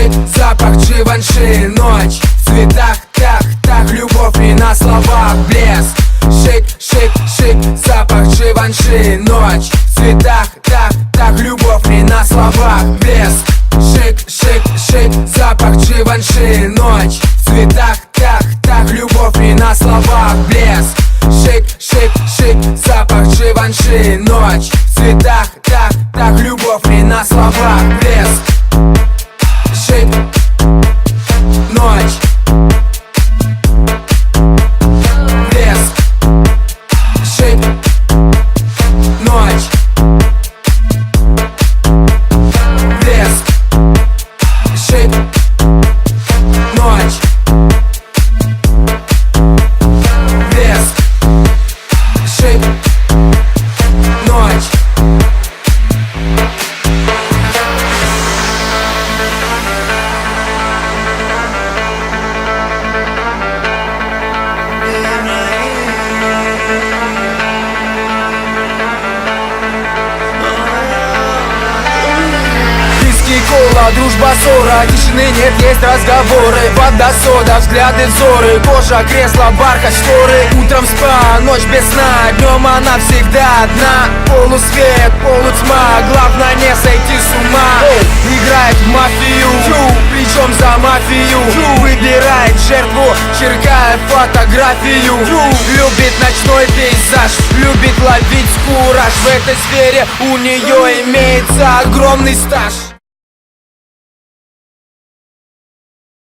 шик, запах Живанши. Ночь в цветах, так, любовь и на словах блеск. Шик, шик, шик, запах Живанши. Ночь в цветах, так, любовь и на словах блеск. Шик, шик, шик, запах Живанши. Ночь в цветах, так, любовь и на словах блеск. Шик, шик, шик, запах Живанши. Ночь в цветах, так, любовь и на словах блеск. Шик, ночь, блеск. Шик, ночь, блеск. Шик, ночь, блеск. Шик, ночь. Кола, дружба, ссора, тишины нет, есть разговоры. Вода, сода, взгляды, взоры, кожа, кресло, бархат, шторы. Утром спа, ночь без сна, днем она всегда одна. Полусвет, полутьма, главное не сойти с ума. Играет в мафию, причем за мафию. Выбирает жертву, черкая фотографию. Любит ночной пейзаж, любит ловить кураж. В этой сфере у нее имеется огромный стаж.